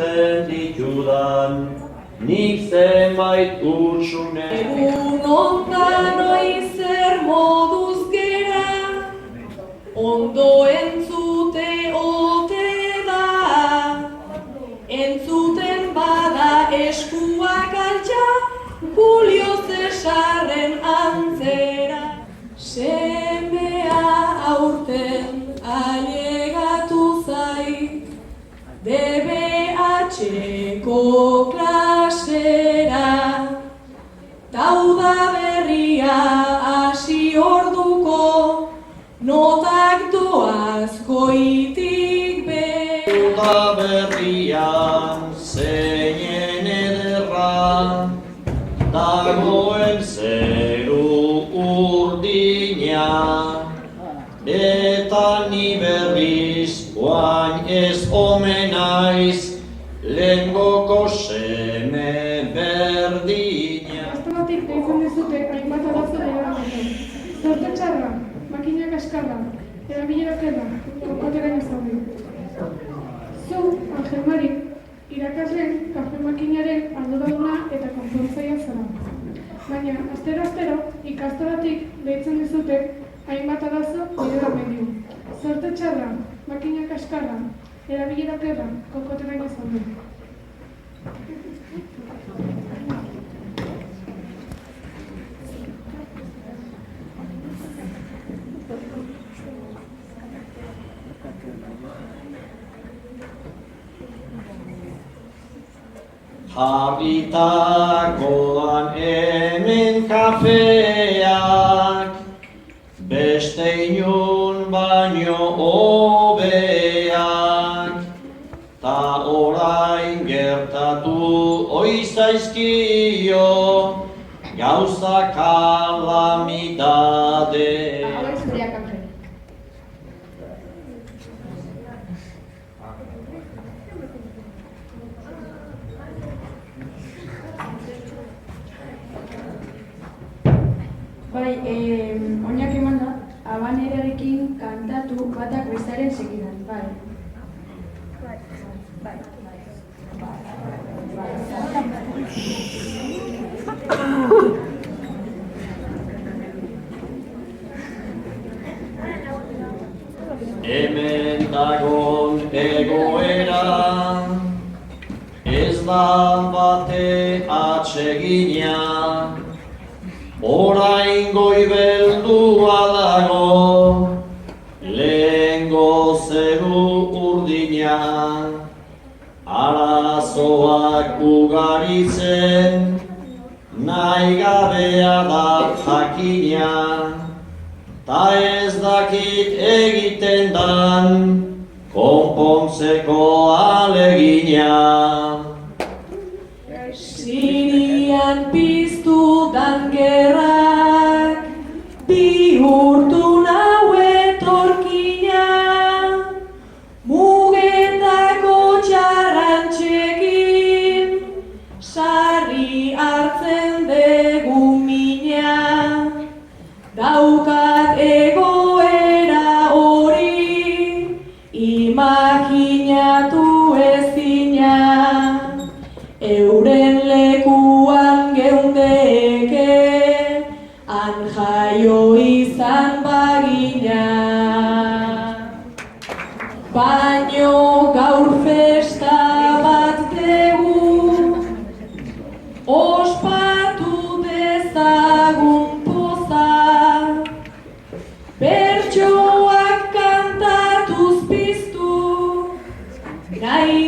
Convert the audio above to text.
ikusten ditudan, nik zenbait utxune. Egun ontan noiz zer moduz gera, ondo entzute ote da. Entzuten bada eskuak altxa, Julio Cesarren antzera. Semea aurten ailegatu zait, DBH-ko klasera. Tauda berria hasi orduko, notak doaz goitik behera. Tauda berrian zeinen ederra, dagoen zeru urdina, eta ni berriz guain ez omen naiz, lehengoko seme berdina. Gaztelatik deitzen dizute hainbat arazo erabaten. Zorte txarra, makina kaskarra, erabilera okerra, kokoteraino zaude. Zu, Angel Mari, irakasleen kafe makinaren arduraduna eta konpontzailea zara. Baina, astero-astero, ikastolatik deitzen dizute hainbat arazo erabaten. Zorte txarra, makina kaskarra, erabilera okerra, kokoteraino zaude. Jarritakoan hemen kafeak, beste inun baino hobeak, ta orain gertatu oizaizkio, gauza kalamidade. Bai, oinak eman da, habanerarekin kantatu batak bestaren segidan, bai. Hemen dagon egoera, ez da bate atsegina, orain goibeldua dago, lehengo zeru urdina, arazoak ugaritzen, nahi gabea da jakina, ta ez dakit egiten dan, konpontzeko alegina. Sirian piztu dan gerrak, bihurtu nau etorkina, mugetako txarrantxekin, sarri hartzen dugu mina. Daukat egoera hori, imaginatu ezina, euren lekuan geundeke, han jaio izan bagina. Baino gaur festa bat dugu, ospatu dezagun poza, bertsoak kantatuz piztu, nahi